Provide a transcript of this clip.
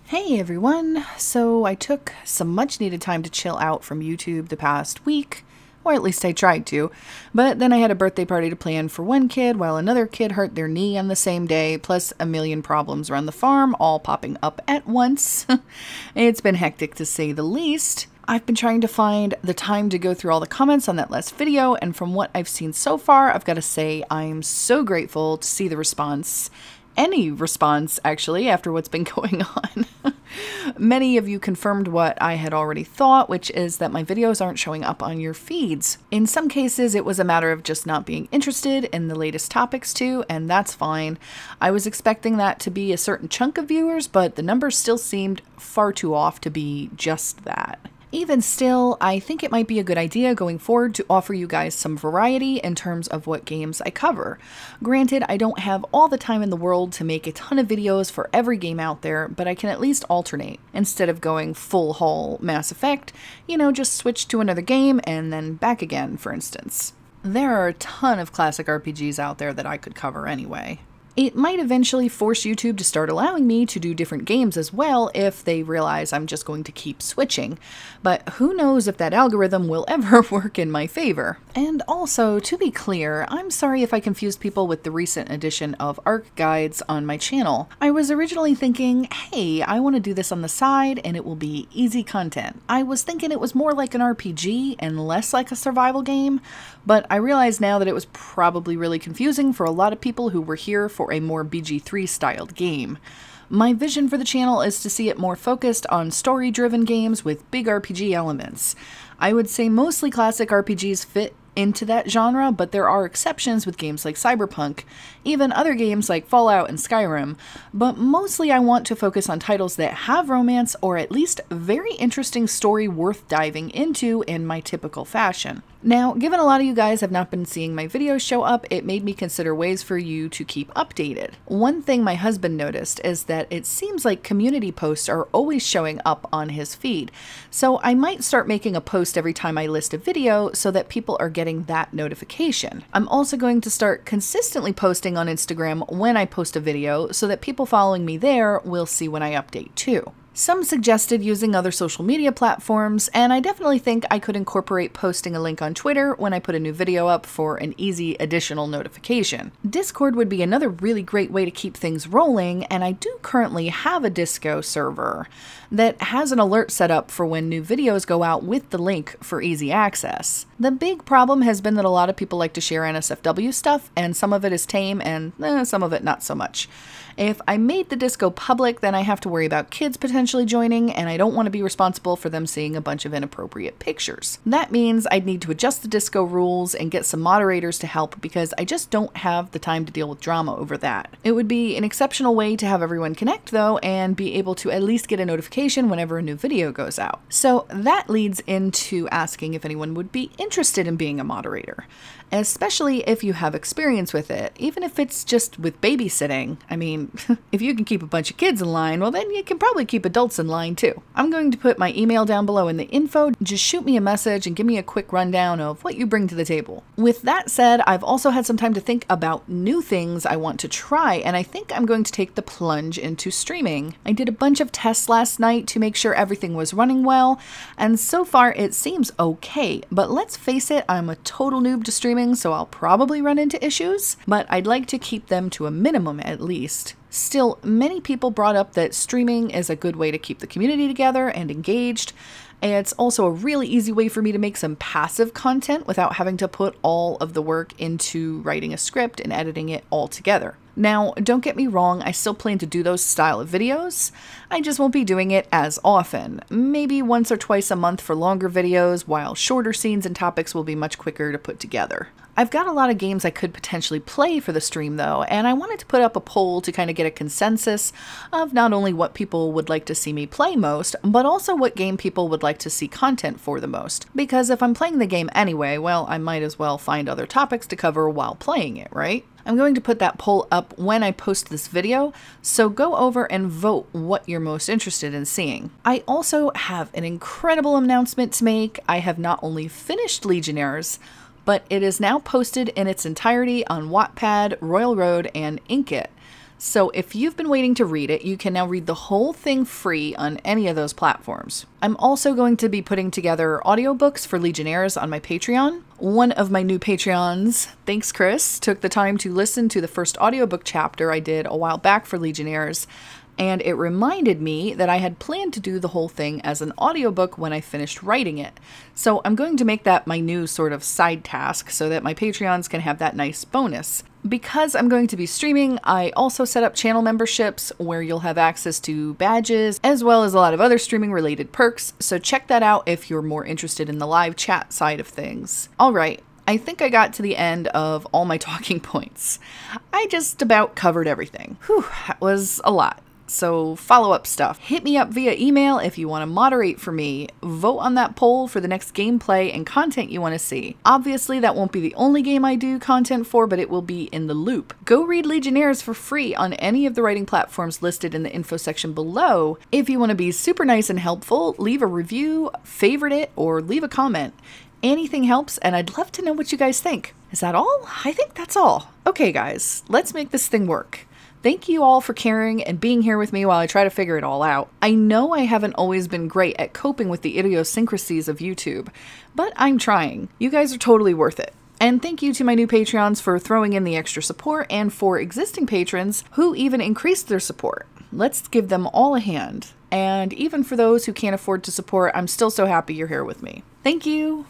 Hey everyone! So I took some much needed time to chill out from YouTube the past week, or at least I tried to, but then I had a birthday party to plan for one kid while another kid hurt their knee on the same day, plus a million problems around the farm all popping up at once. It's been hectic to say the least. I've been trying to find the time to go through all the comments on that last video, and from what I've seen so far, I've got to say I'm so grateful to see the response. Any response, actually, after what's been going on. Many of you confirmed what I had already thought, which is that my videos aren't showing up on your feeds. In some cases, it was a matter of just not being interested in the latest topics too, and that's fine. I was expecting that to be a certain chunk of viewers, but the numbers still seemed far too off to be just that. Even still, I think it might be a good idea going forward to offer you guys some variety in terms of what games I cover. Granted, I don't have all the time in the world to make a ton of videos for every game out there, but I can at least alternate. Instead of going full haul Mass Effect, just switch to another game and then back again, for instance. There are a ton of classic RPGs out there that I could cover anyway. It might eventually force YouTube to start allowing me to do different games as well if they realize I'm just going to keep switching, but who knows if that algorithm will ever work in my favor. And also, to be clear, I'm sorry if I confused people with the recent edition of ARC guides on my channel. I was originally thinking, hey, I want to do this on the side and it will be easy content. I was thinking it was more like an RPG and less like a survival game, but I realize now that it was probably really confusing for a lot of people who were here for a more BG3 styled game. My vision for the channel is to see it more focused on story-driven games with big RPG elements. I would say mostly classic RPGs fit into that genre, but there are exceptions with games like Cyberpunk, even other games like Fallout and Skyrim, but mostly I want to focus on titles that have romance or at least a very interesting story worth diving into in my typical fashion. Now, given a lot of you guys have not been seeing my videos show up, it made me consider ways for you to keep updated. One thing my husband noticed is that it seems like community posts are always showing up on his feed, so I might start making a post every time I list a video so that people are getting that notification. I'm also going to start consistently posting on Instagram when I post a video so that people following me there will see when I update too. Some suggested using other social media platforms, and I definitely think I could incorporate posting a link on Twitter when I put a new video up for an easy additional notification. Discord would be another really great way to keep things rolling, and I do currently have a Disco server that has an alert set up for when new videos go out with the link for easy access. The big problem has been that a lot of people like to share NSFW stuff, and some of it is tame and some of it not so much. If I made the Disco public, then I have to worry about kids potentially joining, and I don't want to be responsible for them seeing a bunch of inappropriate pictures. That means I'd need to adjust the Disco rules and get some moderators to help because I just don't have the time to deal with drama over that. It would be an exceptional way to have everyone connect though and be able to at least get a notification whenever a new video goes out. So that leads into asking if anyone would be interested in being a moderator, especially if you have experience with it, even if it's just with babysitting. I mean, if you can keep a bunch of kids in line, well then you can probably keep adults in line too. I'm going to put my email down below in the info. Just shoot me a message and give me a quick rundown of what you bring to the table. With that said, I've also had some time to think about new things I want to try, and I think I'm going to take the plunge into streaming. I did a bunch of tests last night to make sure everything was running well, and so far it seems okay, but let's face it, I'm a total noob to streaming, so I'll probably run into issues, but I'd like to keep them to a minimum at least. Still, many people brought up that streaming is a good way to keep the community together and engaged. It's also a really easy way for me to make some passive content without having to put all of the work into writing a script and editing it all together. Now, don't get me wrong, I still plan to do those style of videos. I just won't be doing it as often. Maybe once or twice a month for longer videos, while shorter scenes and topics will be much quicker to put together. I've got a lot of games I could potentially play for the stream though, and I wanted to put up a poll to kind of get a consensus of not only what people would like to see me play most, but also what game people would like to see content for the most. Because if I'm playing the game anyway, well, I might as well find other topics to cover while playing it, right? I'm going to put that poll up when I post this video, so go over and vote what you're most interested in seeing. I also have an incredible announcement to make. I have not only finished Legionnaires, but it is now posted in its entirety on Wattpad, Royal Road, and Inkit. So if you've been waiting to read it, you can now read the whole thing free on any of those platforms. I'm also going to be putting together audiobooks for Legionnaires on my Patreon. One of my new Patreons, thanks Chris, took the time to listen to the first audiobook chapter I did a while back for Legionnaires, and it reminded me that I had planned to do the whole thing as an audiobook when I finished writing it. So I'm going to make that my new sort of side task so that my Patreons can have that nice bonus. Because I'm going to be streaming, I also set up channel memberships where you'll have access to badges, as well as a lot of other streaming related perks, so check that out if you're more interested in the live chat side of things. Alright, I think I got to the end of all my talking points. I just about covered everything. Whew, that was a lot. So follow-up stuff. Hit me up via email if you want to moderate for me. Vote on that poll for the next gameplay and content you want to see. Obviously, that won't be the only game I do content for, but it will be in the loop. Go read Legionnaires for free on any of the writing platforms listed in the info section below. If you want to be super nice and helpful, leave a review, favorite it, or leave a comment. Anything helps, and I'd love to know what you guys think. Is that all? I think that's all. Okay, guys, let's make this thing work. Thank you all for caring and being here with me while I try to figure it all out. I know I haven't always been great at coping with the idiosyncrasies of YouTube, but I'm trying. You guys are totally worth it. And thank you to my new Patreons for throwing in the extra support, and for existing patrons who even increased their support. Let's give them all a hand. And even for those who can't afford to support, I'm still so happy you're here with me. Thank you!